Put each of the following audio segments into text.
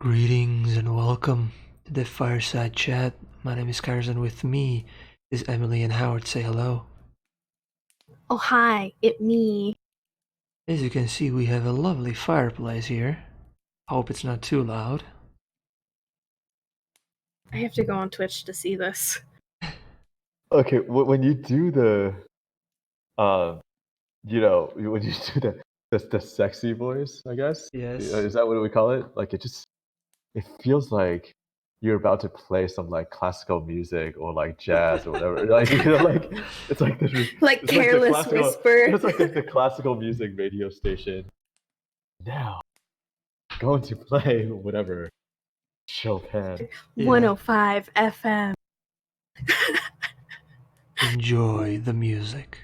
Greetings and welcome to the FireSide chat. My name is Kairos and with me is Emily and Howard. Say hello. Oh, hi, it me. As you can see, we have a lovely fireplace here. Hope it's not too loud. I have to go on Twitch to see this. Okay, when you do um, when you do the sexy voice, I guess, Yes. is that what we call it? Like it feels like you're about to play some like classical music or like jazz or whatever. Like like it's like Like it's like the Careless classical, Whisper. it's like the classical music radio station. Now going to play whatever Chopin. Yeah. 105 FM. Enjoy the music.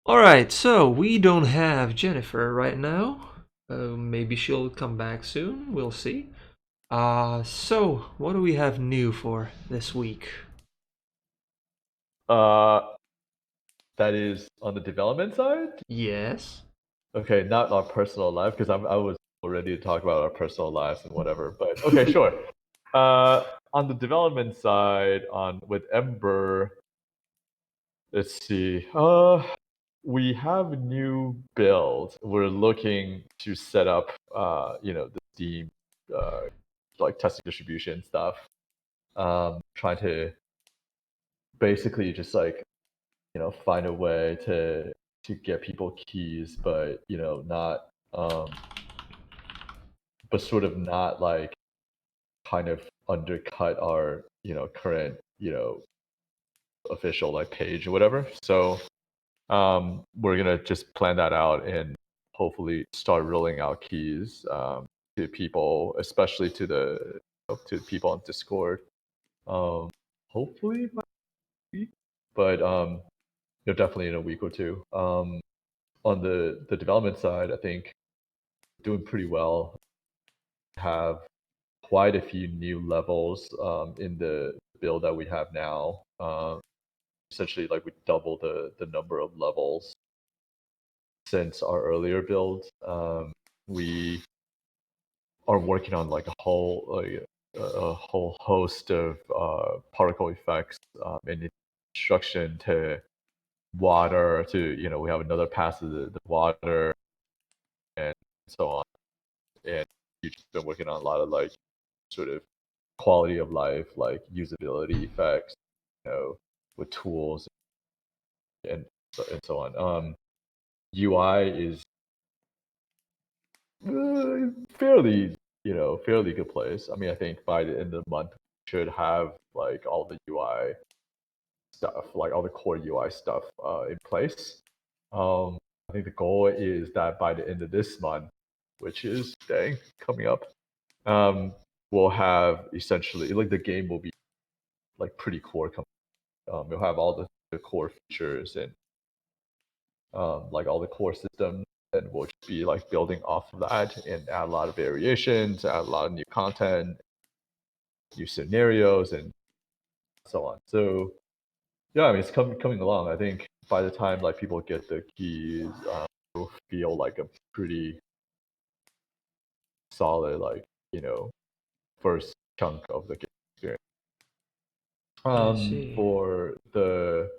Alright, so we don't have Jennifer right now. Maybe she'll come back soon. We'll see. So what do we have new for this week? That is on the development side. Yes. Okay, not our personal life because I was ready to talk about our personal lives and whatever. But okay, sure. On the development side, on with Ember, let's see. We have a new build. We're looking to set up, the Steam, like testing distribution stuff. Trying to basically just like find a way to get people keys, but not but sort of not like kind of undercut our current official like page or whatever. So we're gonna just plan that out and hopefully start rolling out keys to people, especially to people on Discord. Hopefully by week, but definitely in a week or two. On the development side, I think doing pretty well. Have quite a few new levels in the build that we have now. Essentially, like we double the number of levels since our earlier build. We are working on like a whole host of particle effects and instruction to water to we have another pass of the water and so on. And we've been working on a lot of like sort of quality of life, like usability effects, with tools and so on. UI is fairly, fairly good place. I mean, I think by the end of the month, we should have like all the UI stuff, like all the core UI stuff in place. I think the goal is that by the end of this month, which is dang coming up, we'll have essentially like the game will be like pretty core. You'll have all the core features and like all the core systems, and we'll just be like building off of that and add a lot of variations, add a lot of new content, new scenarios, and so on. So yeah, I mean it's coming along. I think by the time like people get the keys, it'll feel like a pretty solid like first chunk of the game experience. I see. For the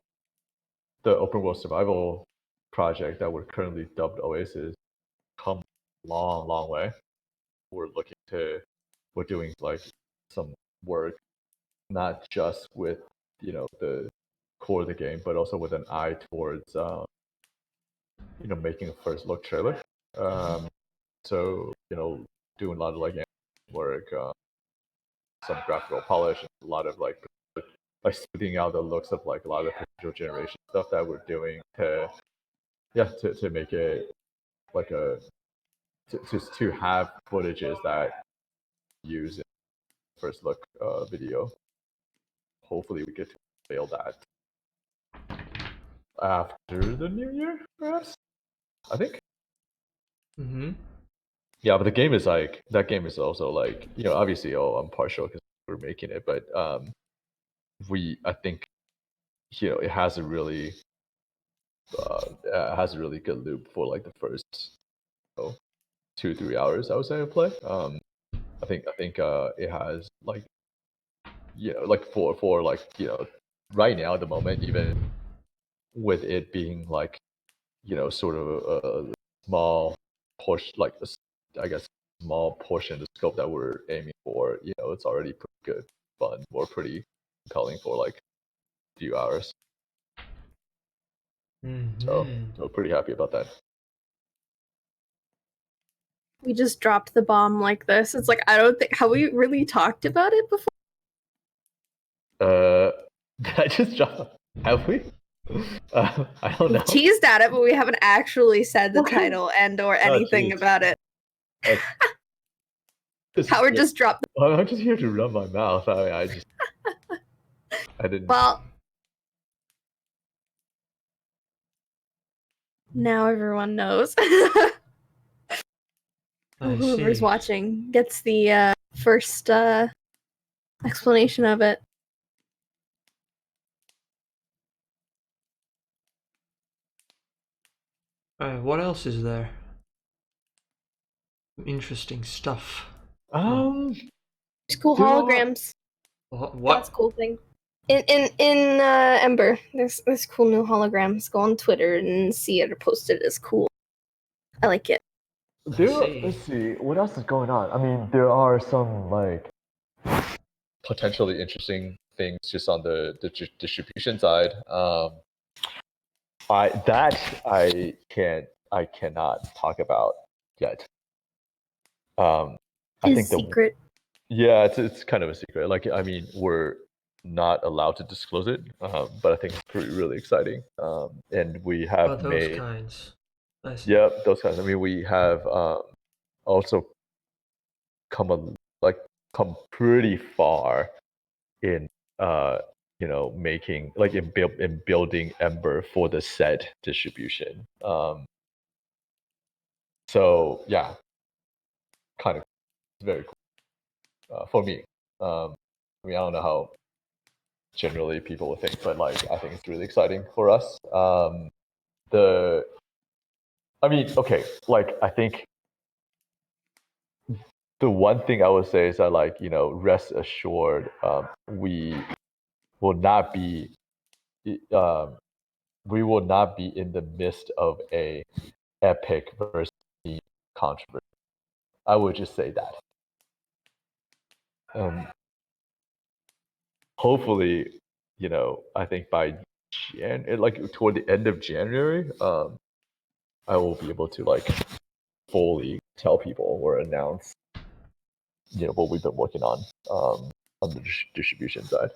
open world survival project that we're currently dubbed Oasis, come a long way. We're doing like some work, not just with the core of the game, but also with an eye towards making a first look trailer. So doing a lot of like work, some graphical polish, a lot of like smoothing out the looks of like a lot of the visual generation stuff that we're doing to make it like to have footages that use in first look video. Hopefully we get to fail that after the new year, perhaps. I think. Mm-hmm. Yeah, but the game is like that game is also like obviously I'm partial because we're making it, but I think it has a really good loop for like the first 2-3 hours I would say of play. I think it has like like for like right now at the moment, even with it being like sort of a small push like I guess small portion of the scope that we're aiming for, it's already pretty good, fun, or pretty compelling for like a few hours. So pretty happy about that. We just dropped the bomb like this. It's like, I don't think, have we really talked about it before? Did I just drop? Have we? I don't We know. teased at it, but we haven't actually said the What? title and or Oh, anything jeez. about it. Howard just dropped. I'm just here to run my mouth. I didn't. Well, now everyone knows. Whoever's see. watching gets the first explanation of it. What else is there? Interesting stuff. There's cool There are- holograms. What? That's a cool thing. In Ember, there's cool new holograms. Go on Twitter and see it or post it. It's cool. I like it. Let's see, what else is going on? I mean, there are some like potentially interesting things just on the distribution side. I cannot talk about yet. I think secret. Yeah, it's kind of a secret. Like, I mean, we're not allowed to disclose it, but I think it's really exciting. And we have those made kinds. I see. Yep, those kinds. I mean, we have also come pretty far in making like in building Ember for the set distribution. So yeah, kind of very cool for me. I mean, I don't know how generally people would think, but like I think it's really exciting for us. I mean, okay, like I think the one thing I would say is that like rest assured, we will not be um, we will not be in the midst of a epic versus controversy. I would just say that. Hopefully, I think by like toward the end of January, I will be able to like fully tell people or announce, what we've been working on the distribution side.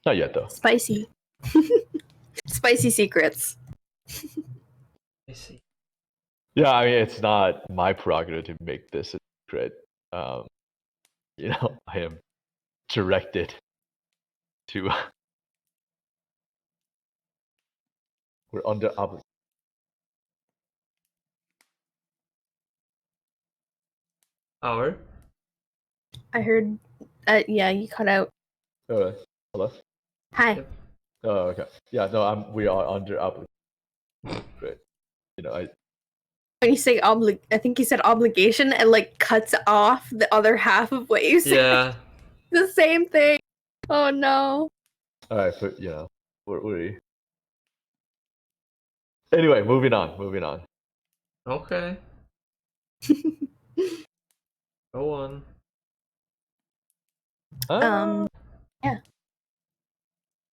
Not yet though. Spicy. Spicy secrets. I see. Yeah, I mean, it's not my prerogative to make this a secret. I am directed to. We're under obligation. Our? I heard. Yeah, you cut out. Hello. Hi. Yep. Oh, okay. Yeah, no, we are under obligation. Great. When you say I think you said obligation and like cuts off the other half of what you said. Yeah. The same thing. Oh no. All right, but we. Anyway, moving on. Okay. Go on. Yeah.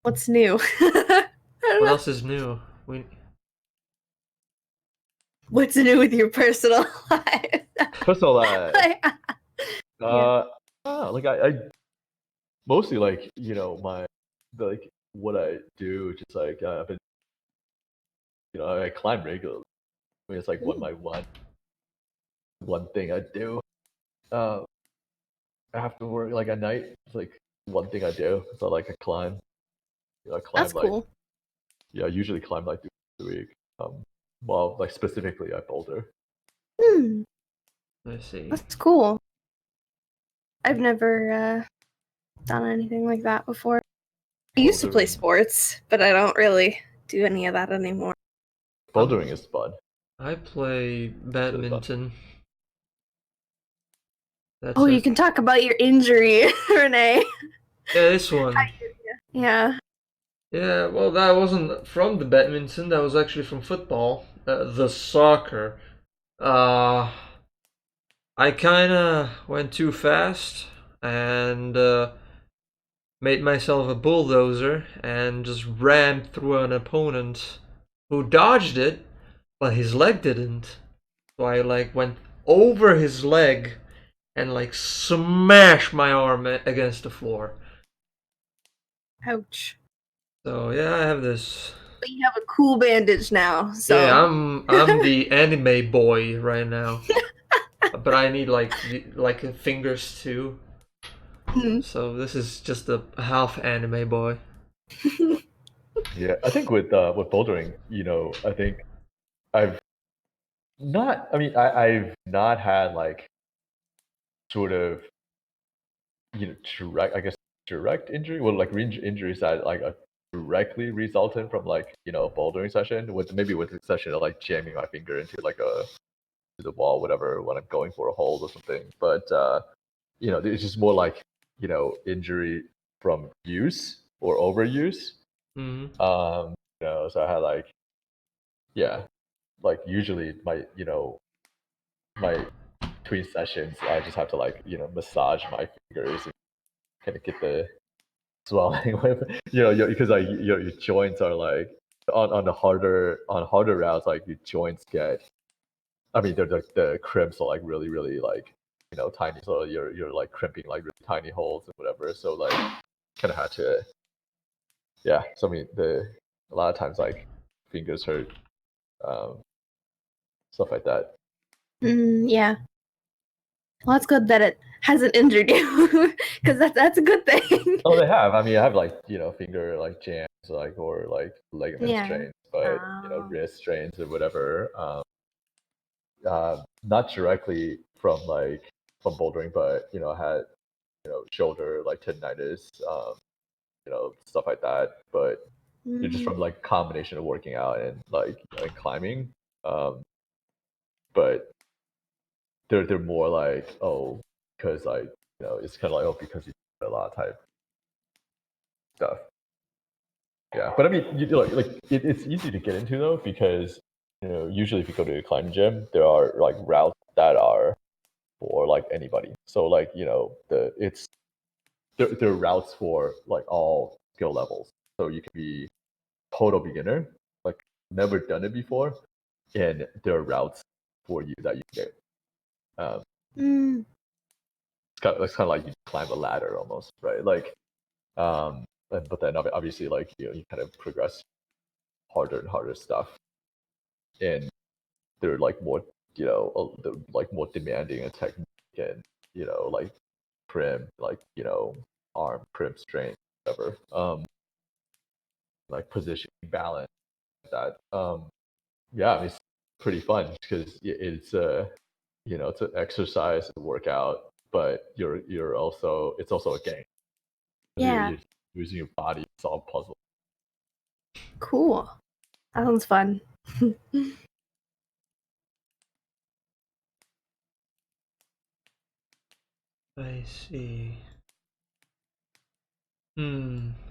What's new? What else is new? What's new with your personal life? Personal life. Yeah. Like I mostly like like what I do, just like I've been I climb regularly. I mean, it's like one thing I do after work, like at night. It's like one thing I do. So like I climb. I climb That's like cool. I usually climb like 2 week. Well, like specifically I boulder. I see. That's cool. I've never done anything like that before. I used to play sports, but I don't really do any of that anymore. Bouldering is fun. I play badminton. That's Oh, you it. can talk about your injury, Renee. Yeah, this one. Yeah. Yeah, well, that wasn't from the badminton. That was actually from football. The soccer. Uh, I kind of went too fast and made myself a bulldozer and just rammed through an opponent who dodged it, but his leg didn't. So I like went over his leg and like smashed my arm against the floor. Ouch. So yeah, I have this. But you have a cool bandage now, Yeah, so. I'm the anime boy right now, but I need like fingers too. So this is just a half anime boy. Yeah, I think with bouldering, I think I've not. I mean, I've not had like sort of direct, I guess, direct injury. Well, like injuries that like are directly resultant from like bouldering session, with maybe with the session of like jamming my finger into like a to the wall, whatever, when I'm going for a hold or something. But it's just more like injury from use or overuse. Hmm. So I had like yeah, like usually my between sessions, I just have to like massage my fingers and kind of get the swelling with because like your joints are like on harder routes, like your joints get. I mean, the crimps are like really really like tiny, so you're like crimping like really tiny holes and whatever. So like kind of had to yeah. So I mean a lot of times like fingers hurt, um, stuff like that. Yeah. Well, it's good that it hasn't injured you, because that's a good thing. Oh, they have. I mean, I have like finger like jams, like or like ligament Yeah. strains, but Oh. wrist strains or whatever. Not directly from bouldering, but I had shoulder like tendinitis, stuff like that. But just Mm. from like combination of working out and like and climbing. But they're more like because like it's kind of like because you do a lot of type stuff. Yeah, but I mean, it's easy to get into though because usually if you go to a climbing gym, there are like routes that are for like anybody. So like there are routes for like all skill levels. So you can be total beginner, like never done it before, and there are routes for you that you can get. Um, Mm. it's kind of like you climb a ladder almost, right? Like, but then obviously like you kind of progress harder and harder stuff, and they're like more they're like more demanding in technique and like prim, like arm prim strength, whatever. Like positioning, balance, that. Yeah, I mean, it's pretty fun because it's an exercise, a workout, but you're also it's also a game. Yeah. You're using your body to solve puzzles. Cool. That sounds fun. I see.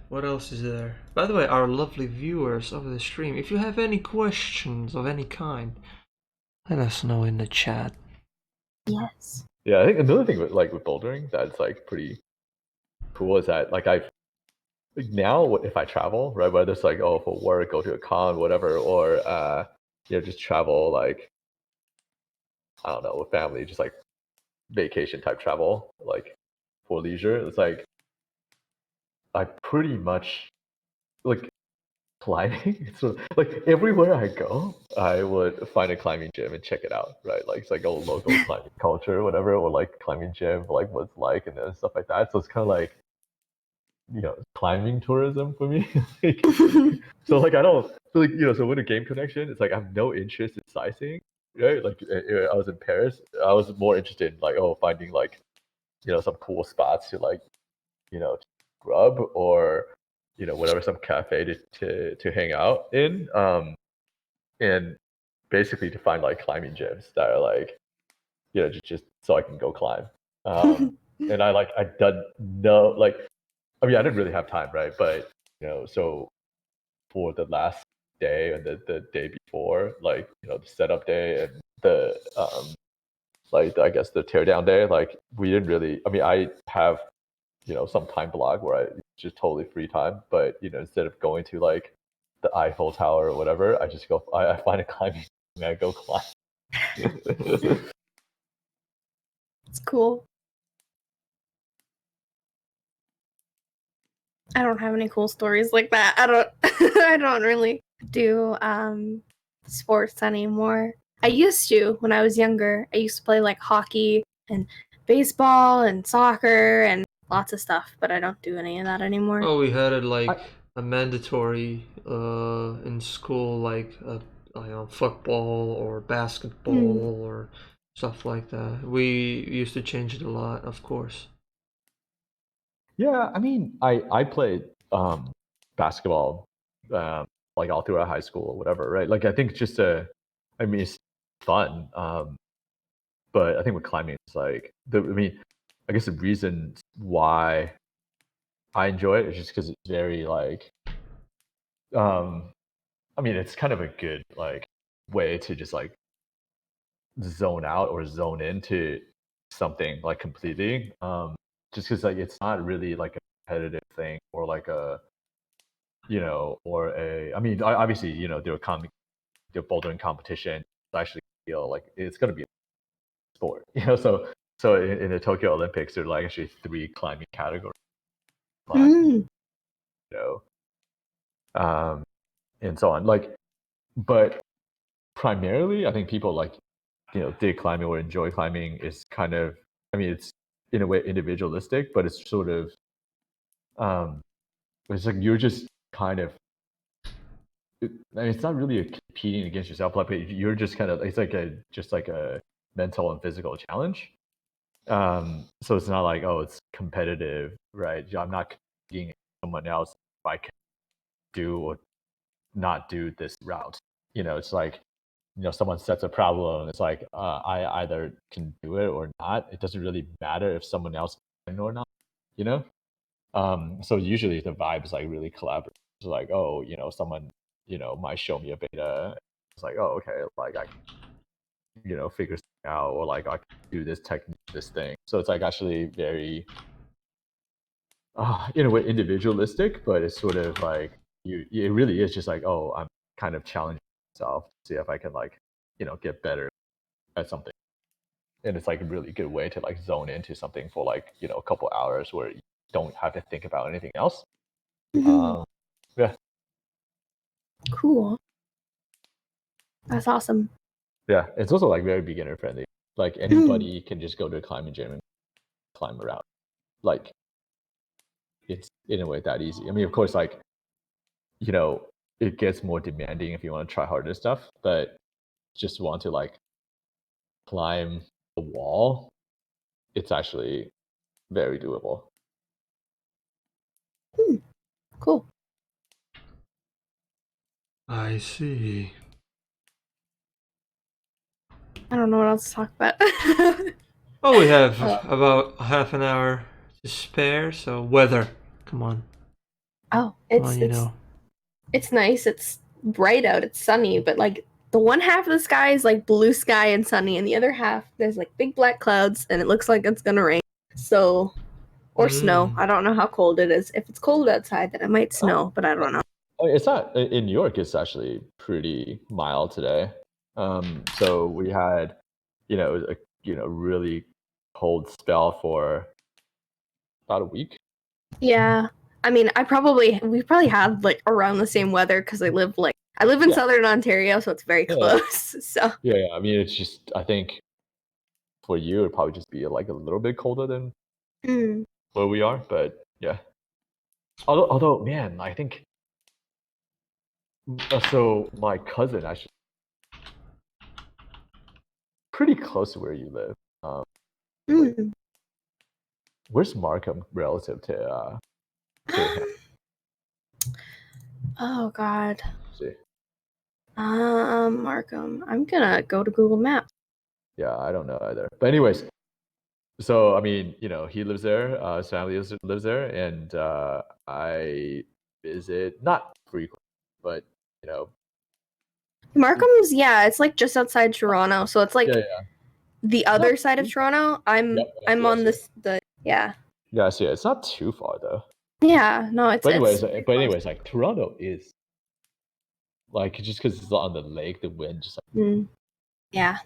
What else is there? By the way, our lovely viewers of the stream, if you have any questions of any kind, let us know in the chat. Yes. Yeah, I think another thing with bouldering that's like pretty cool is that like I've like now if I travel, right, whether it's like for work, go to a con, whatever, or just travel like I don't know with family, just like vacation type travel, like for leisure, it's like I pretty much like climbing. So like everywhere I go, I would find a climbing gym and check it out, right? Like it's like a local climbing culture, whatever, or like climbing gym, like what it's like and then stuff like that. So it's kind of like climbing tourism for me. Like, so like I don't so like so with a game connection, it's like I have no interest in sightseeing, right? Like I was in Paris, I was more interested in like finding like some cool spots to like grub or whatever, some cafe to hang out in, and basically to find like climbing gyms that are like just so I can go climb. And I done no like I mean I didn't really have time, right? But so for the last day and the day before, like the setup day and the like I guess the teardown day, like we didn't really. I mean, I have some time block where I just totally free time, but instead of going to like the Eiffel Tower or whatever, I just go. I find a climbing and I go climb. It's cool. I don't have any cool stories like that. I don't I don't really do sports anymore. I used to when I was younger. I used to play like hockey and baseball and soccer and lots of stuff, but I don't do any of that anymore. Oh, we had it I, like a mandatory in school, like I don't know, football or basketball or stuff like that. We used to change it a lot, of course. yeah, I mean, I played basketball like all throughout high school or whatever, right? Like I think just I mean, it's fun. But I think with climbing, it's like I mean, I guess the reason why I enjoy it is just because it's very like, um, I mean, it's kind of a good like way to just like zone out or zone into something like completely. Just because like it's not really like a competitive thing or like a or a. I mean, obviously they're bouldering competition. I actually feel like it's gonna be a sport, So in the Tokyo Olympics, there are like actually 3 climbing categories. Climb, Mm. you know, um, and so on. Like, but primarily, I think people like dig climbing or enjoy climbing is kind of. I mean, it's in a way individualistic, but it's sort of um, it's like you're just kind of. I mean, it's not really a competing against yourself, like, but you're just kind of. It's like a mental and physical challenge. So it's not like, oh, it's competitive, right? I'm not competing with someone else if I can do or not do this route. It's like, someone sets a problem. It's like, I either can do it or not. It doesn't really matter if someone else can or not, you know? So usually the vibe is like really collaborative. It's like, oh, someone, might show me a beta. It's like, oh, okay, like I figure something out, or like I can do this technique, this thing. So it's like actually very, in a way, individualistic, but it's sort of like it really is just like, oh, I'm kind of challenging myself to see if I can like, get better at something. And it's like a really good way to like zone into something for like, a couple hours where you don't have to think about anything else. Mhm. Yeah, Cool. That's awesome. yeah. It's also like very beginner friendly. Like anybody can just go to a climbing gym and climb around. Like it's in a way that easy. I mean, of course, like you know, it gets more demanding if you want to try harder stuff, but just want to like climb the wall, it's actually very doable. Cool. I see. I don't know what else to talk about. Oh, we have Oh. about half an hour to spare, so weather. Come on. Oh, Come on, you know. it's nice. It's bright out. It's sunny, but like the one half of the sky is like blue sky and sunny, and the other half there's like big black clouds, and it looks like it's gonna rain. So, or snow. I don't know how cold it is. If it's cold outside, then it might snow, but I don't know. Oh, it's not in New York. It's actually pretty mild today. So we had, a really cold spell for about a week. Yeah. I mean, we probably had like around the same weather because I live in Yeah. southern Ontario, so it's very Yeah, close. So, yeah. I mean, it's just I think for you it'd probably just be like a little bit colder than mm. where we are, but yeah. Although, man, I think so. My cousin actually pretty close to where you live. Wait, Mm. where's Markham relative to him? Oh God. See, Markham. I'm gonna go to Google Maps. yeah, I don't know either. But anyways, so I mean, he lives there. His family lives there, and I visit not frequently, but you know, Markham's, yeah, it's like just outside Toronto, so it's yeah, like yeah, the not other side of too. Toronto. I'm Yep, I I'm see, I on see. this the yeah. Yeah, I see. It's not too far though. Yeah, no, it's But anyways, it's uh, pretty but close. anyways, like Toronto is like just because it's on the lake, the wind just Mm, yeah.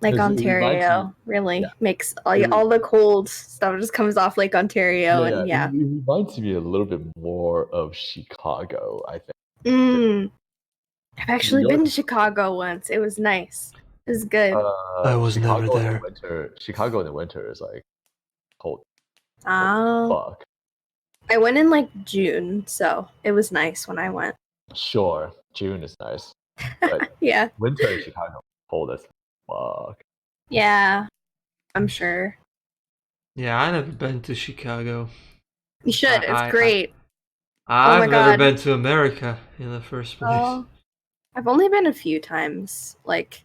Like because it reminds me. Ontario Yeah, really makes it, all the cold stuff just comes off Lake Ontario yeah, yeah. and It, yeah. it reminds me a little bit more of Chicago, I think. Mm, I've New actually York been to is cold. Chicago once. It was nice. It was good. I was never Chicago in the there. winter. Chicago in the winter is like cold. Cold Um, fuck. I went in like June, so it was nice when I went. Sure, June is nice, but Yeah. winter in Chicago cold as fuck. Yeah, I'm sure. Yeah, I never been to Chicago. You should. It's I, I, great. Oh I my I've never god. been to America in the first place. Oh, I've only been a few times. Like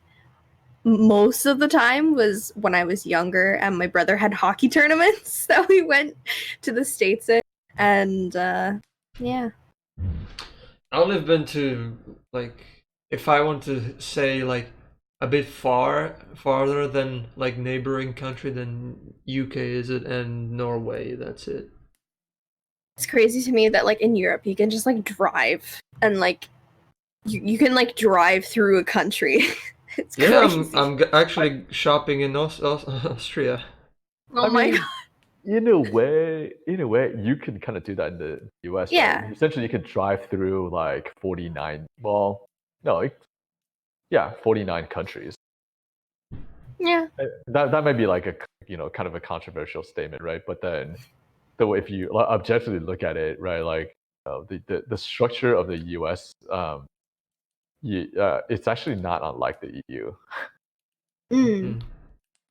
most of the time was when I was younger and my brother had hockey tournaments that we went to the States in. And yeah. I only have been to like if I want to say like a bit farther than like neighboring country than UK is it and Norway, that's it. It's crazy to me that like in Europe you can just like drive and like you can like drive through a country. It's Yeah, I'm crazy. I'm actually shopping in Austria. Oh I my mean, god. in a way, you can kind of do that in the U.S., right? Yeah. Essentially, you could drive through like 49. Well, no, yeah, 49 countries. Yeah. That might be like a kind of a controversial statement, right? But then, though, if you objectively look at it, right, like the structure of the U.S. It's actually not unlike the EU, Mm. Hmm.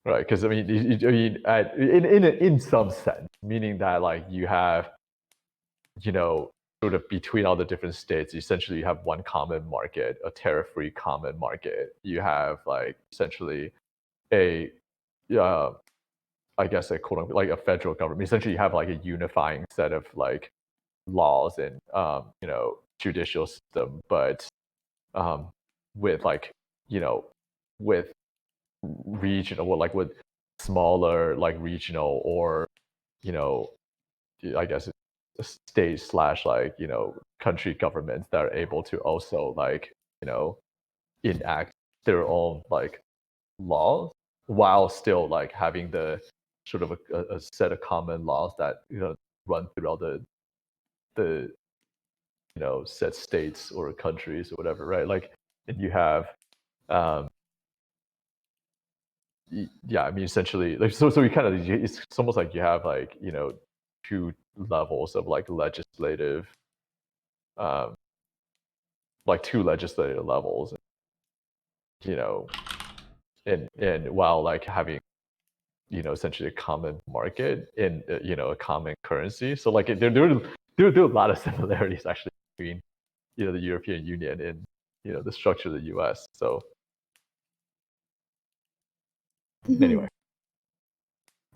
right? Because I mean, in some sense, meaning that like you have sort of between all the different states, essentially you have one common market, a tariff-free common market. You have like essentially a, uh, I guess a quote unquote like a federal government. Essentially, you have like a unifying set of like laws and judicial system, but um, with like you know with regional, well, like with smaller like regional or you know I guess state slash like country governments that are able to also like enact their own like laws while still like having the sort of a set of common laws that run throughout the set states or countries or whatever, right? Like, and you have um yeah, I mean essentially like so you kind of it's almost like you have like two levels of like legislative um like two legislative levels, you know, and while like having essentially a common market and a common currency. So like there are a lot of similarities actually between the European Union and the structure of the U.S. So Mhm. anyway,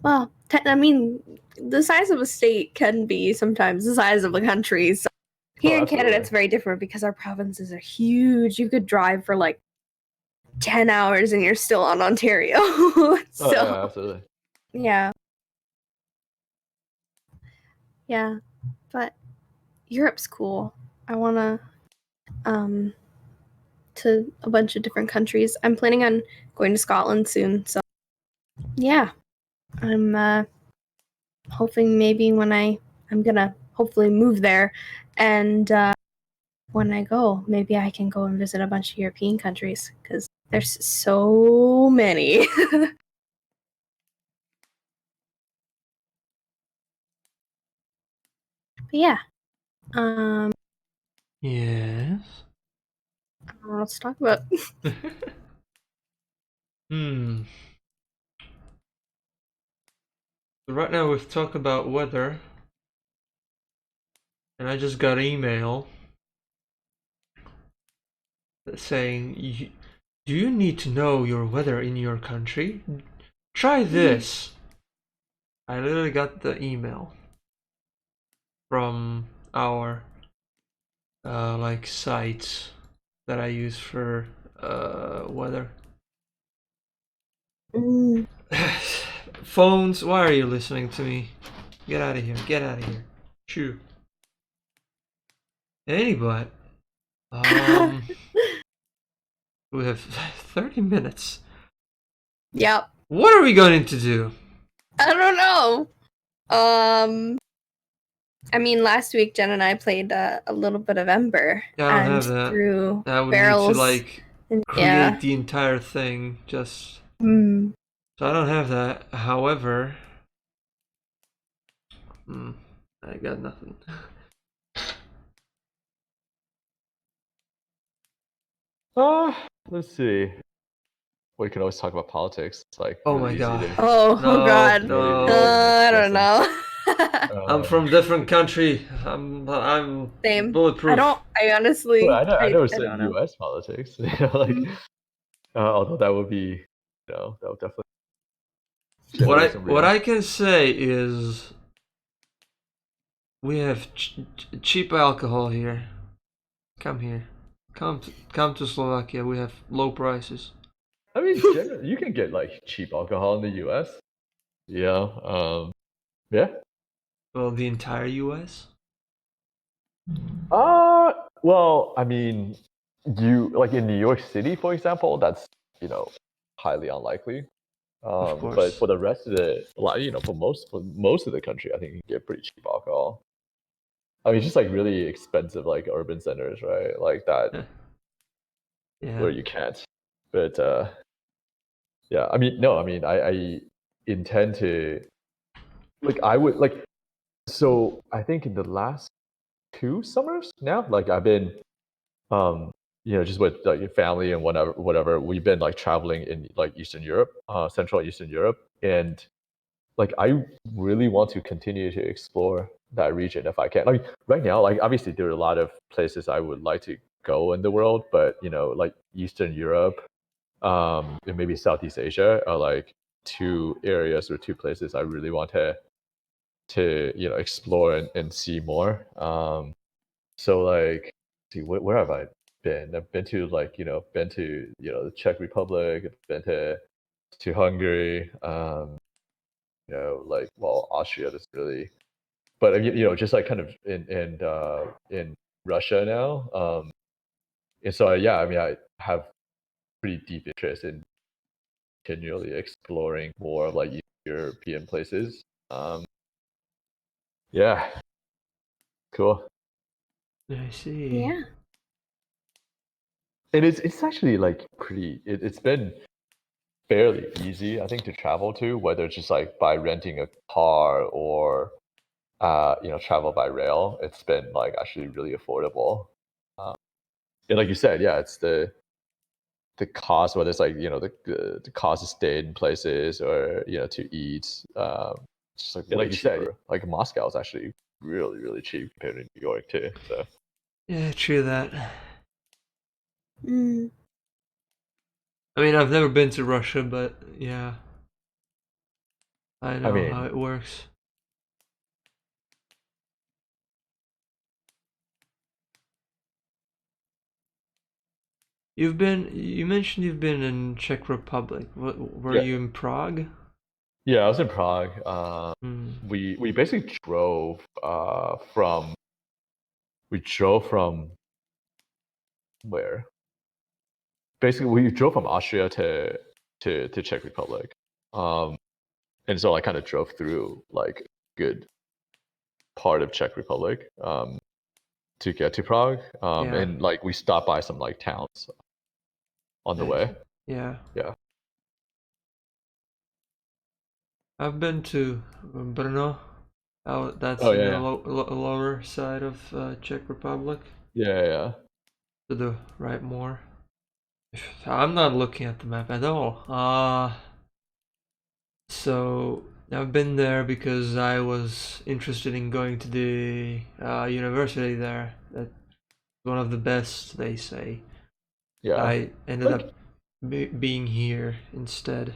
Well, I mean, the size of a state can be sometimes the size of a country. So oh here in Canada, absolutely, it's very different because our provinces are huge. You could drive for like 10 hours and you're still on Ontario. oh So, yeah, absolutely. yeah. Yeah. But Europe's cool. I want to a bunch of different countries. I'm planning on going to Scotland soon. So, yeah. I'm hoping maybe when I'm gonna hopefully move there and when I go, maybe I can go and visit a bunch of European countries because there's so many. But yeah, um, Yes. I don't know what else to talk about. Hmm. So right now we've talked about weather, and I just got an email saying, "Do you need to know your weather in your country? Try this. I literally got the email from our like sites that I use for weather. Mm. Phones, why are you listening to me? Get out of here. Get out of here. Shoo. Anyway, we have 30 minutes. Yep. What are we going to do? I don't know. I mean, last week Jen and I played a little bit of Ember Yeah, I don't and have that. threw I would need to barrels. like And, create the entire thing just. Mm. So I don't have that. However, I got nothing. Let's see. We can always talk about politics. It's like Oh really my easy god. to Oh, No, God. no. I don't know. I'm from different country. I'm Same. bulletproof. I honestly. I never I said don't know. U.S. politics. You know, like, although that would be, that would definitely generate some What reaction. I can say is we have cheap alcohol here. Come here. Come to Slovakia. We have low prices. I mean, you can get like cheap alcohol in the U.S. Yeah. Yeah. Well, the entire U.S. Well, I mean, you like in New York City, for example, that's highly unlikely. Of But course. for the rest of the, for most of the country, I think you can get pretty cheap alcohol. I mean, it's just like really expensive, like urban centers, right? Like that Yeah. where you can't. But yeah, I mean, no, I mean, I intend to like I would like. So I think in the last 2 summers now, like I've been, just with like your family and whatever, we've been like traveling in like Eastern Europe, Central and Eastern Europe, and like I really want to continue to explore that region if I can. I mean, right now, like obviously there are a lot of places I would like to go in the world, but like Eastern Europe, and maybe Southeast Asia are like two areas or two places I really want to explore and see more. So like, see where have I been? I've been to like been to the Czech Republic, I've been to Hungary, like well Austria is really, but just like kind of in Russia now, and so yeah, I mean I have pretty deep interest in continually exploring more of like European places. Yeah, cool. I see. Yeah. And it's actually like it's been fairly easy, I think, to travel to, whether it's just like by renting a car or travel by rail. It's been like actually really affordable. Uh, and like you said, yeah, it's the cost, whether it's like the cost to stay in places or to eat. It's just like Yeah, way like you said, cheaper. Like Moscow is actually really really cheap compared to New York too. So Yeah, true that. Mm. I mean, I've never been to Russia, but yeah, I I know how mean, it works. You mentioned you've been in Czech Republic. Were yeah, you in Prague? yeah. I was in Prague. Hmm. We basically drove from where? Basically, we drove from Austria to Czech Republic, um, and so I kind of drove through like good part of Czech Republic to get to Prague, Yeah. and like we stopped by some like towns on the Nice. way. Yeah. Yeah. I've been to Brno. That's Oh in yeah, the yeah, lower side of Czech Republic, yeah, yeah. to the right more. I'm not looking at the map at all. So I've been there because I was interested in going to the university there. That's one of the best, they say. Yeah. I ended Like up being here instead.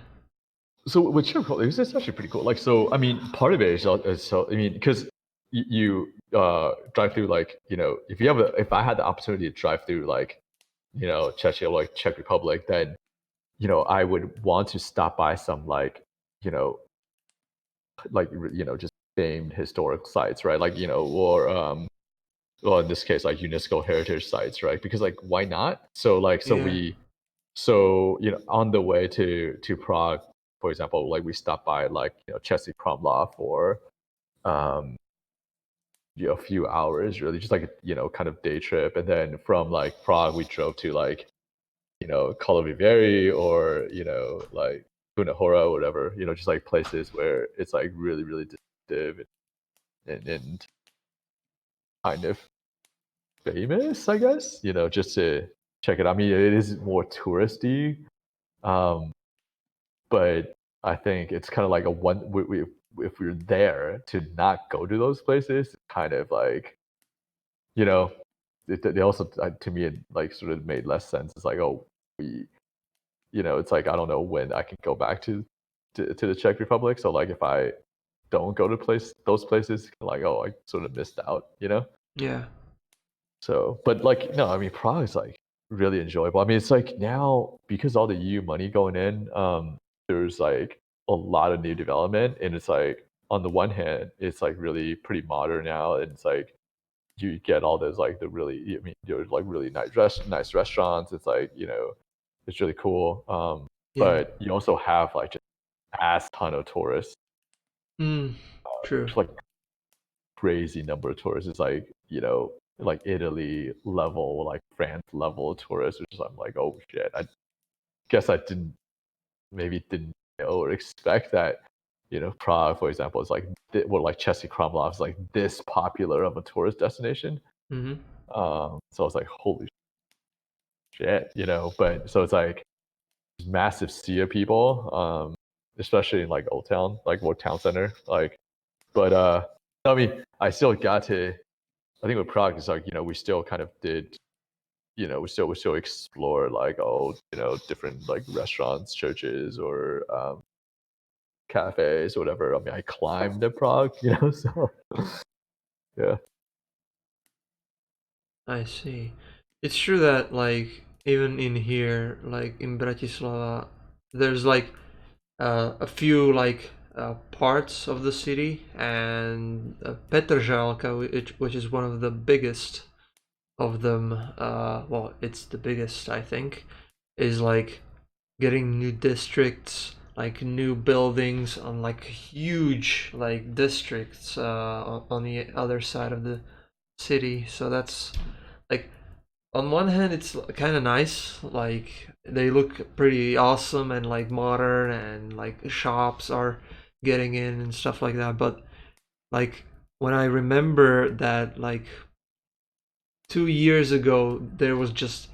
So with Czech Republic, it's actually pretty cool. Like, so I mean, part of it is so I mean, because you drive through like if I had the opportunity to drive through like Czechia, like Czech Republic, then I would want to stop by some like you know just famed historic sites, right? Like or well in this case like UNESCO heritage sites, right? Because like why not? So like Yeah. on the way to Prague, for example, like we stopped by like Chelsea Kromlov for um a few hours, really just like kind of day trip, and then from like Prague we drove to like Kolovivieri or like Punahora or whatever, just like places where it's like really really distinctive and kind of famous, I guess, just to check it out. I mean, it is more touristy, um, but I think it's kind of like a one. If we're there to not go to those places, it's kind of like you know, they also to me it like sort of made less sense. It's like oh we it's like I don't know when I can go back to the Czech Republic. So like if I don't go to those places, like oh I sort of missed out, Yeah. So, but like, no, I mean, Prague is like really enjoyable. I mean, it's like now because all the EU money going in, there's like a lot of new development, and it's like on the one hand, it's like really pretty modern now, and it's like you get all those like the really, I mean, there's like really nice restaurants. It's like it's really cool. Yeah. But you also have like just ass ton of tourists, Mm. True. just like crazy number of tourists. It's like like Italy level, like France level tourists, which is I'm like, oh shit. I guess I didn't know or expect that. Prague, for example, is like like Chelsea Kromlov is like this popular of a tourist destination. Mm-hmm. So I was like, holy shit, But so it's like massive sea of people, especially in like Old Town, like more town center, like. But I mean, I still got to. I think with Prague, it's like we still kind of did. We still explore like different like restaurants, churches, or cafes, or whatever. I mean, I climbed in Prague, so yeah, I see. It's true that like even in here, like in Bratislava, there's like a few like parts of the city, and Petržalka, which is one of the biggest of them. Well, it's the biggest, I think, is like getting new districts, like new buildings on like huge like districts on the other side of the city. So that's like on one hand it's kind of nice, like they look pretty awesome and like modern, and like shops are getting in and stuff like that. But like when I remember that like 2 years ago there was just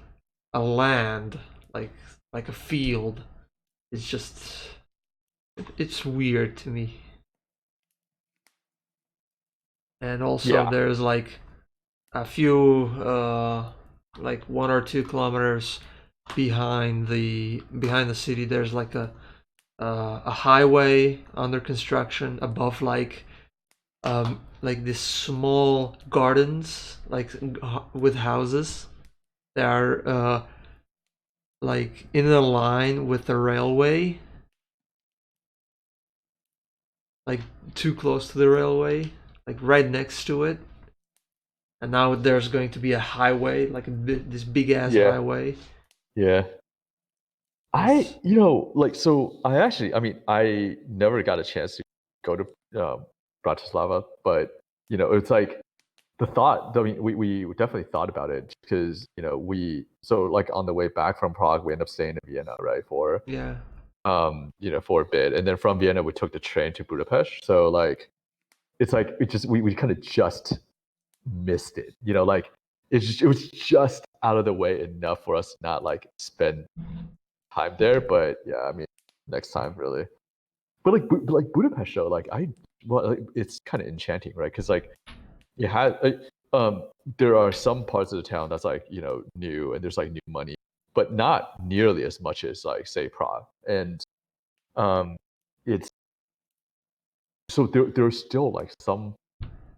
a land, like like a field, it's just it's weird to me. And also yeah, there's like a few like 1 or 2 kilometers behind the city, there's like a highway under construction above like these small gardens like with houses that are like in a line with the railway, like too close to the railway, like right next to it. And now there's going to be a highway, like this big ass yeah, highway. yeah. I It's like so. I mean, I never got a chance to go to Bratislava, but it's like the thought. I mean, we definitely thought about it because we so like on the way back from Prague, we end up staying in Vienna, right, for yeah, for a bit, and then from Vienna we took the train to Budapest. So like it's like we kind of just missed it, like it was just out of the way enough for us to not like spend time there. But yeah, I mean, next time really. But like Budapest show, like like, it's kind of enchanting, right? Because like it had there are some parts of the town that's like new, and there's like new money, but not nearly as much as like say Prague. And it's so there's still like some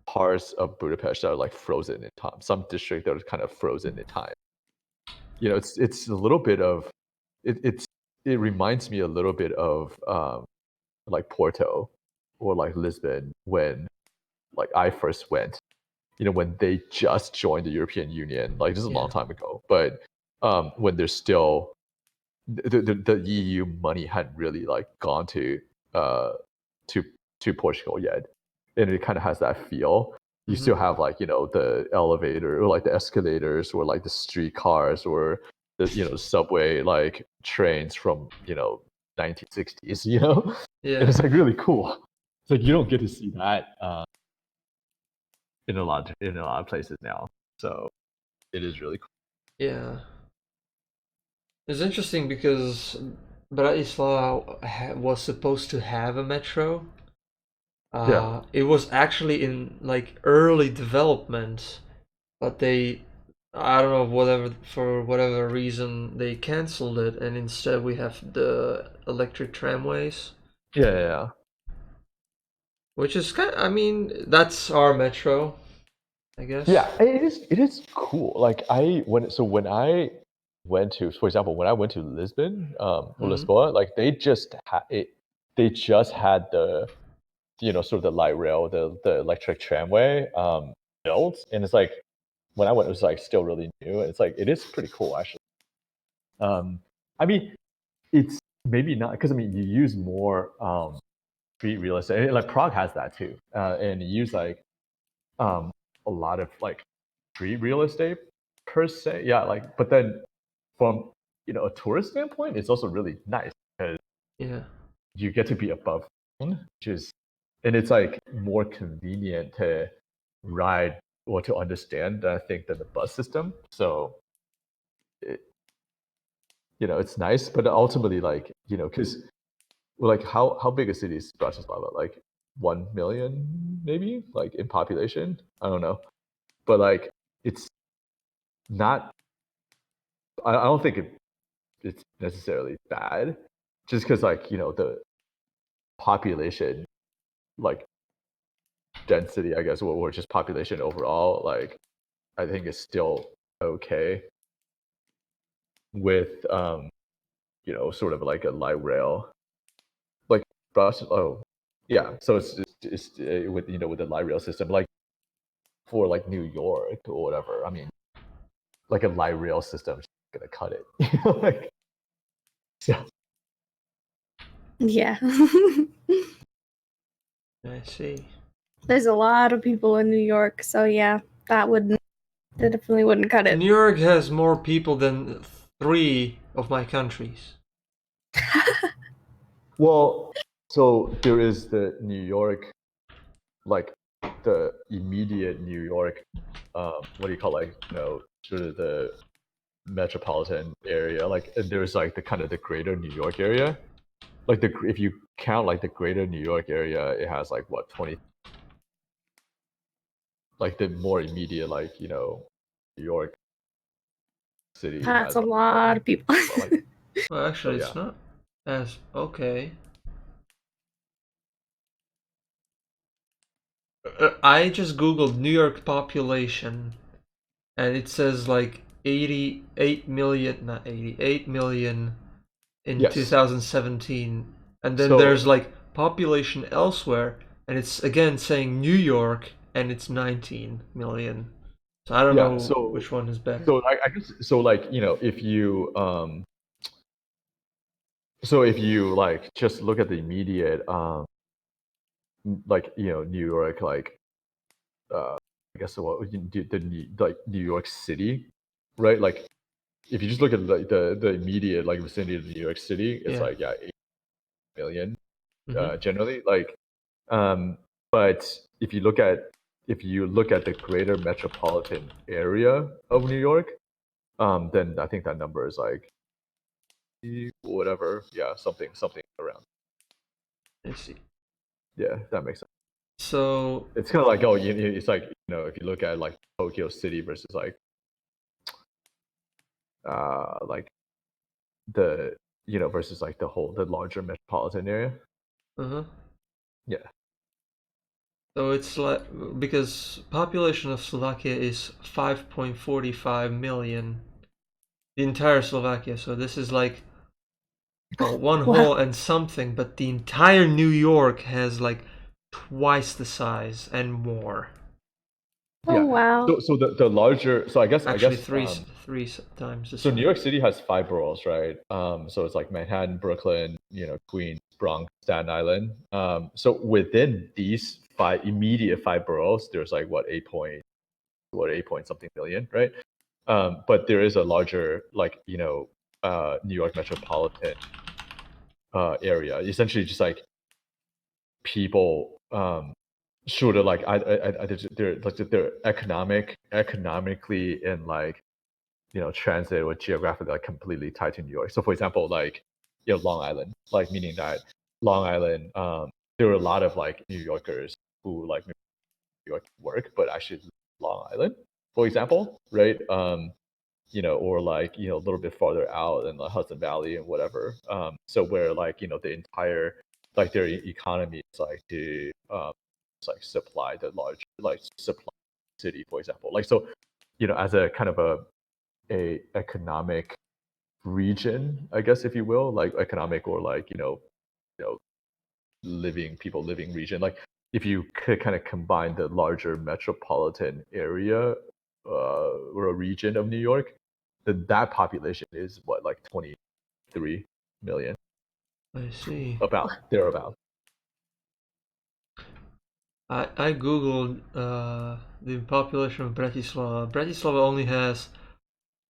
parts of Budapest that are like frozen in time. Some district that are kind of frozen in time. It's a little bit of it reminds me a little bit of like Porto or like Lisbon when like I first went. When they just joined the European Union, like this is a long Yeah. time ago, but when there's still the EU money hadn't really like gone uh to to Portugal yet, and it kind of has that feel. You Mm-hmm. still have like the elevator or like the escalators or like the streetcars or the subway like trains from 1960s. And Yeah. it's like really cool. It's like you don't get to see that in a lot of places now. So it is really cool. Yeah. It's interesting because Bratislava was supposed to have a metro. Yeah. It was actually in like early development, but I don't know, for whatever reason, they canceled it, and instead we have the electric tramways, Yeah. which is I mean, that's our metro, I guess. Yeah, it is cool. Like when I went to, for example, when I went to Lisbon, or Hmm. Lisboa, like they just had the sort of the light rail, the electric tramway built, and it's like when I went, it was like still really new. And it's like it is pretty cool actually. I mean, it's maybe not because I mean you use more street real estate. Like Prague has that too, and you use like um, a lot of like street real estate per se. Yeah, like but then from a tourist standpoint, it's also really nice because Yeah. you get to be above ground, which is and it's like more convenient to ride or to understand, I think, than the bus system. So it, it's nice, but ultimately, like because like how big a city is Bratislava? Like 1 million, maybe, like in population. I don't know, but like it's not. I don't think it's necessarily bad, just because like the population, like density, I guess, or just population overall, like I think is still okay with sort of like a light rail, like bus. Oh, yeah. So it's with with the light rail system, like for like New York or whatever. I mean, like a light rail system is gonna cut it. Like, so, Yeah. I see. There's a lot of people in New York, so yeah, that definitely wouldn't cut it. New York has more people than three of my countries. well, so there is the New York, like the immediate New York, what do you call, like sort of the metropolitan area, like and there's like the kind of the greater New York area, like if you count like the greater New York area, it has like what 20, like the more immediate, like New York City That's has a like what, lot of people. well, like Well, so actually, yeah. it's not as okay. I just googled New York population, and it says like 88 million, not 88 million in Yes. 2017. And then there's So like population elsewhere, and it's again saying New York, and it's 19 million. So I don't yeah, know which one is better. so I guess so, like if you so if you like just look at the immediate like New York, like I guess what like New York City, right? Like if you just look at like the immediate like vicinity of New York City, it's Yeah. like 8 million Hmm. generally. Like but if you look at the greater metropolitan area of New York, then I think that number is like whatever, yeah, something around. Let's see. Yeah, that makes sense. So It's kind of like, oh, it's like if you look at like Tokyo City versus like the versus like the larger metropolitan area. Uh-huh. Yeah. So it's like because population of Slovakia is 5.45 million, the entire Slovakia. So this is like one Wow. whole and something, but the entire New York has like twice the size and more. Oh Yeah. wow. So the larger, so I Actually, guess three times the so New size. York City has five boroughs, right? So it's like Manhattan, Brooklyn, Queens, Bronx, Staten Island. So within these immediate five boroughs, there's like what 8 point something million, right? But there is a larger New York metropolitan area. Essentially, just like people sort of like they're economically and like transit or geographically like completely tied to New York. So for example, like Long Island, like meaning that Long Island, there were a lot of like New Yorkers who like New York work, but actually live in Long Island, for example, right? Or like a little bit farther out in the Hudson Valley and whatever. So where like the entire like their economy is like the like supply the large like supply city, for example. Like so, as a kind of a economic region, I guess, if you will, like economic or like you know living region. Like if you could kind of combine the larger metropolitan area or a region of New York, then that population is what like 23 million, I see. about thereabout. I googled the population of Bratislava. Bratislava only has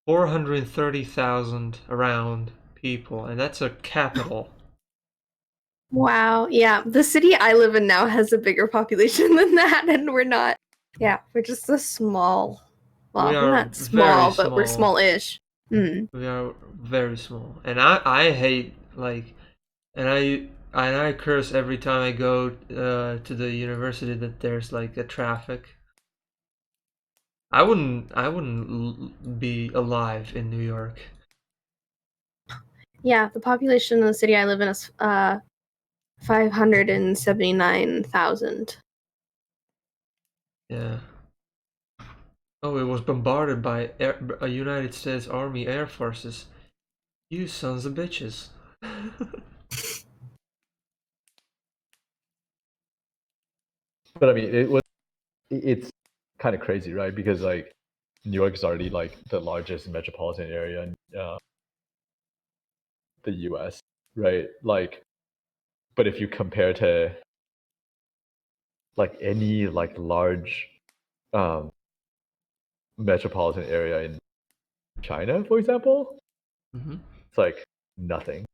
430,000 around people, and that's a capital. Wow. Yeah. The city I live in now has a bigger population than that, and we're not. Yeah, we're just a small. We Well, we're are not very small, but we're small. small-ish. Hmm. We are very small, and I hate like, and I curse every time I go to the university that there's like a traffic. I wouldn't be alive in New York. Yeah, the population of the city I live in is 579,000. Yeah. Oh, it was bombarded by a United States Army Air Forces. You sons of bitches. But I mean, it's kind of crazy, right? Because like New York is already like the largest metropolitan area in the U.S., right? Like, but if you compare to like any like large um, metropolitan area in China, for example, Hmm. it's like nothing.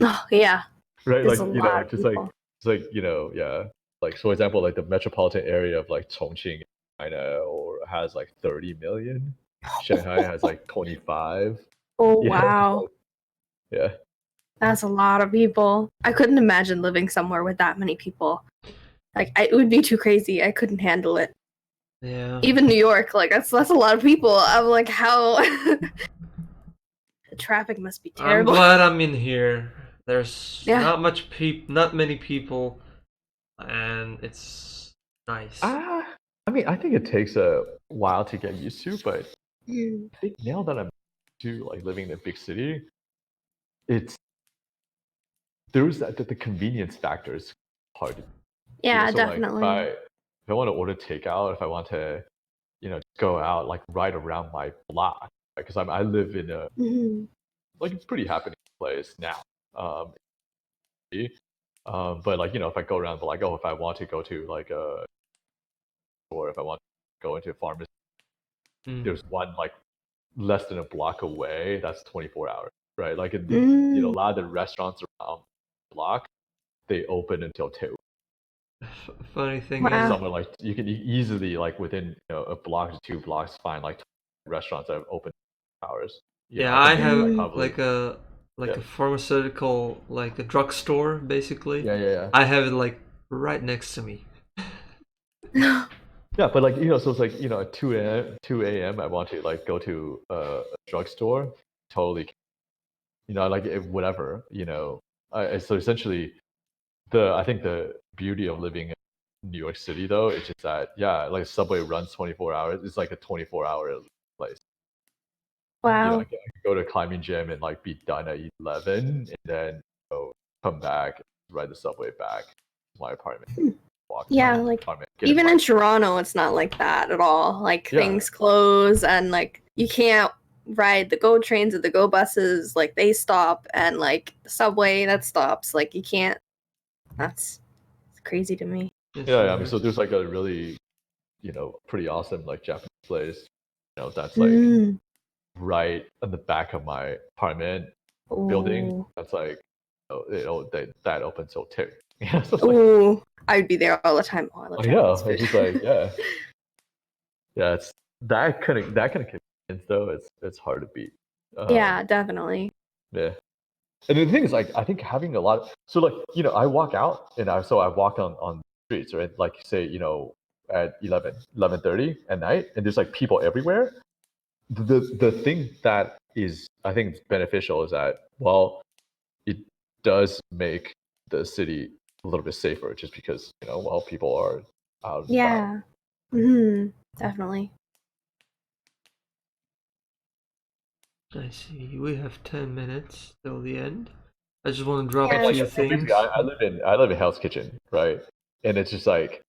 Oh, yeah. Right? There's Like, a lot of just like people. it's like, yeah. Like for example, like the metropolitan area of like Chongqing, China, or has like 30 million. Shanghai has like 25. Oh, Yeah. wow. Yeah. That's a lot of people. I couldn't imagine living somewhere with that many people. Like, it would be too crazy. I couldn't handle it. Yeah. Even New York, like that's a lot of people. I'm like, how the traffic must be I'm terrible. glad I'm in here. There's Yeah. not many people, and it's nice. I mean, I think it takes a while to get used to, but Mm. I think now that I'm to like living in a big city, it's there's that the convenience factor is hard to Yeah, So like definitely. if I want to order takeout, if I want to go out like right around my block, because I live in a Mhm. like a pretty happening place now. Um, but like if I go around, but like if I want to go to like a or if I want to go into a pharmacy, Mm. there's one like less than a block away. That's 24 hours, right? Like a Mm. lot of the restaurants around the block they open until 2. Funny thing And is, Wow. some are like you can easily like within a block to 2 blocks find like restaurants that have open hours. yeah, I I think maybe have like Mm. probably like yeah a pharmaceutical, like a drugstore, basically. yeah. I have it like right next to me. Yeah, but like so it's like at 2 a.m. I want to like go to a drugstore. Totally, like whatever. So essentially, I think the beauty of living in New York City though is just that like subway runs 24 hours. It's like a 24-hour place. Wow. I can go to a climbing gym and like be done at 11, and then come back, ride the subway back to my apartment, walk to my Yeah, like apartment, even in Toronto, it's not like that at all. Like things close, and like you can't ride the GO trains or the GO buses. Like they stop, and like the subway that stops. Like you can't. That's crazy to me. Yeah, I mean, so there's like a really, pretty awesome like Japanese place, that's like right on the back of my apartment building. That's like, that opens till 2. Ooh, I'd be there all the time. Oh, I love Japanese food. It's just like it's that kind of convenience though. It's hard to beat. Yeah, definitely. Yeah. And the thing is, like, I think having a lot so like, I walk out and I walk on streets, right? Like say, at 11:30 at night, and there's like people everywhere. The thing that is, I think, beneficial is that, well, it does make the city a little bit safer, just because, people are out. Yeah. Definitely. I see. We have 10 minutes till the end. I just want to drop a Like, few things. I live in Hell's Kitchen, right? And it's just like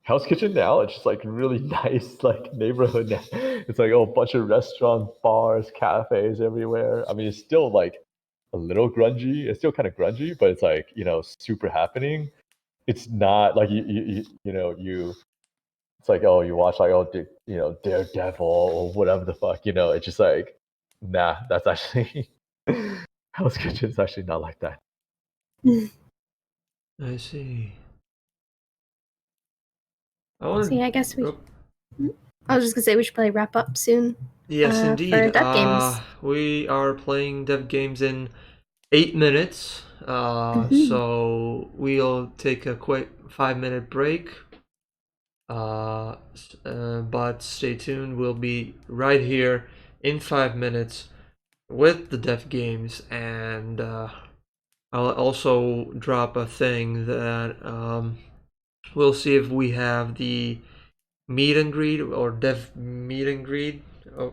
Hell's Kitchen now. It's just like really nice, like neighborhood. It's like a bunch of restaurants, bars, cafes everywhere. I mean, it's still like a little grungy. It's still kind of grungy, but it's like, super happening. It's not like it's like, oh, you watch like, Daredevil or whatever the fuck. It's just like, nah, that's actually Hell's Kitchen's actually not like that. I see. I guess we. I was just gonna say we should probably wrap up soon. Yes, indeed. For dev games. We are playing dev games in 8 minutes. So we'll take a quick 5-minute break. But stay tuned. We'll be right here in 5 minutes with the dev games, and I'll also drop a thing that we'll see if we have the meet and greet or dev meet and greet,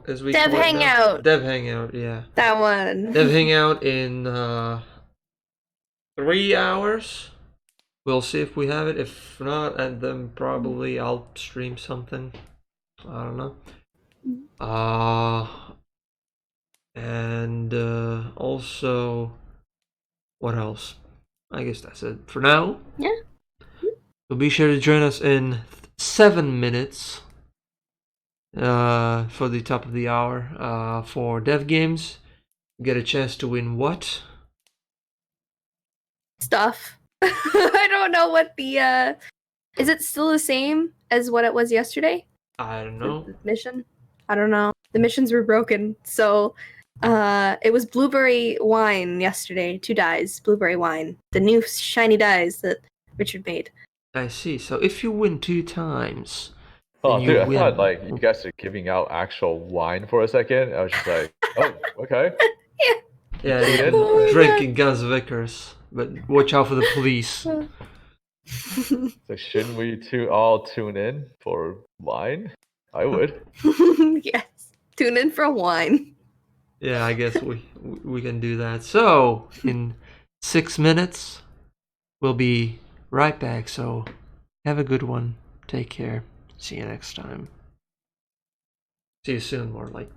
as we Dev call it Hangout. now. Dev Hangout, yeah. That one. Dev Hangout in 3 hours. We'll see if we have it. If not, and then probably I'll stream something. I don't know. And also, what else? I guess that's it for now. Yeah. So be sure to join us in 7 minutes for the top of the hour for dev games. Get a chance to win what? Stuff. I don't know what the is it still the same as what it was yesterday? I don't know. The mission? I don't know. The missions were broken. So it was blueberry wine yesterday. 2 dyes, blueberry wine. The new shiny dyes that Richard made. I see. So if you win 2 times, oh, dude, I win. thought like you guys are giving out actual wine for a second. I was just like, oh, okay. Yeah, drinking Guns Vickers, but watch out for the police. So shouldn't we all tune in for wine? I would. Yes, tune in for wine. Yeah, I guess we can do that. So in 6 minutes, we'll be right back. So have a good one. Take care. See you next time. See you soon, more like.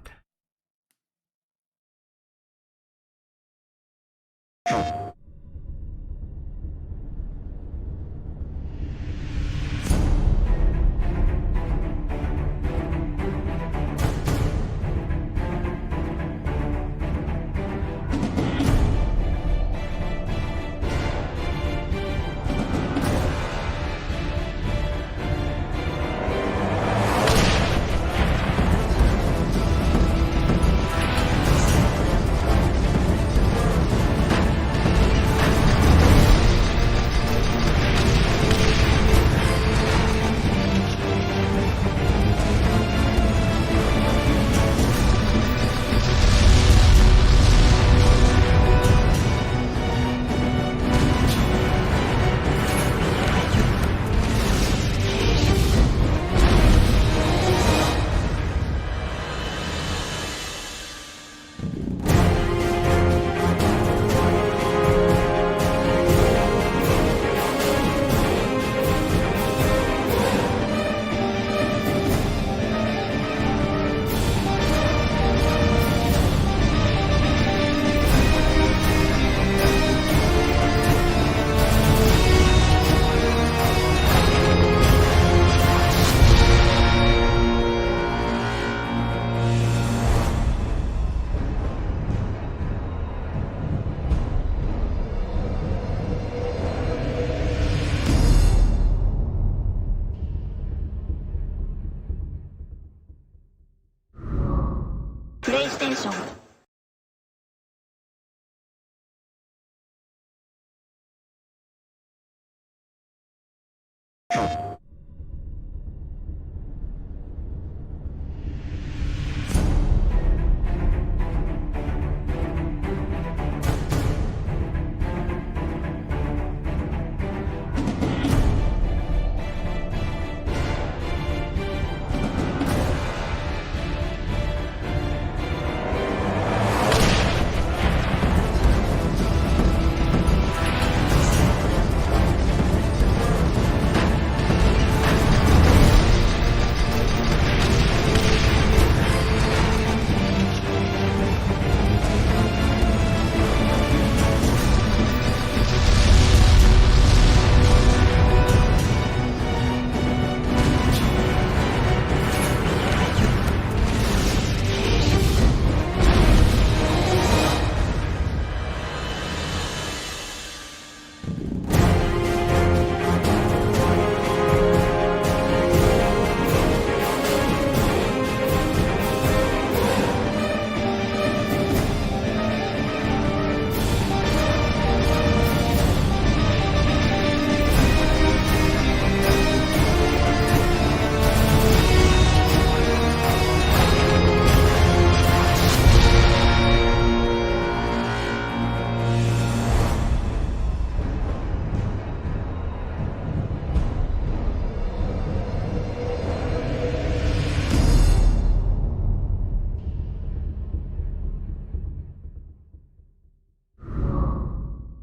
PlayStation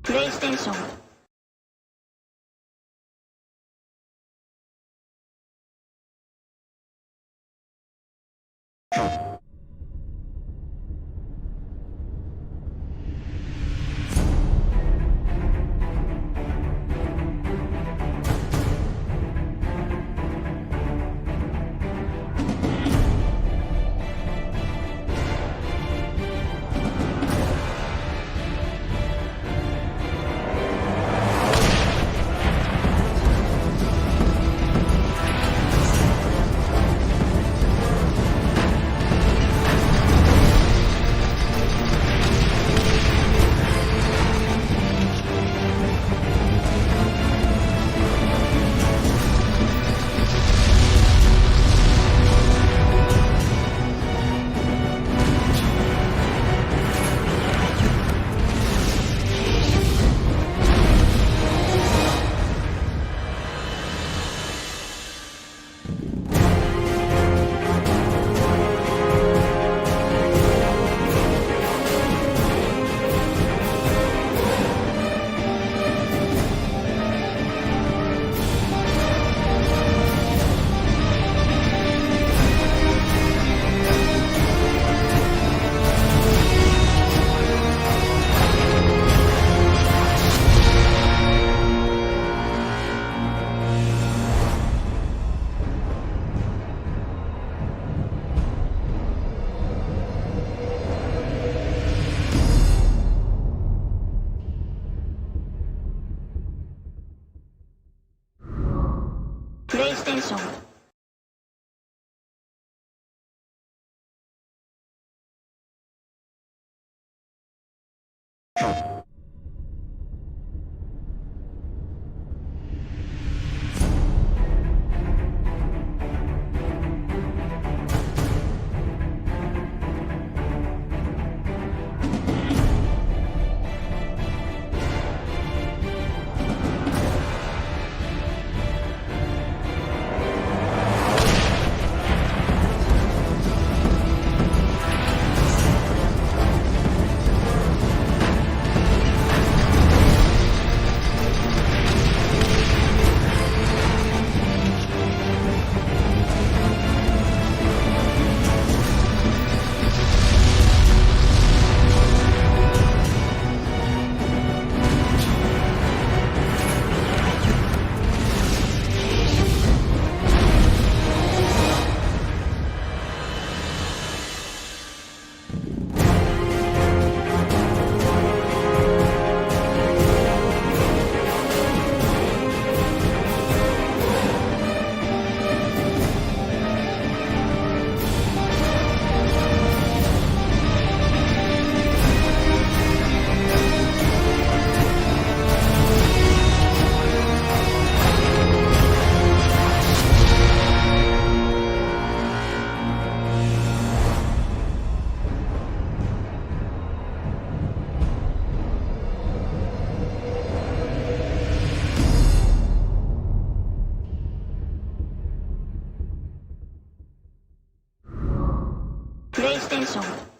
PlayStation PlayStation プレイステーション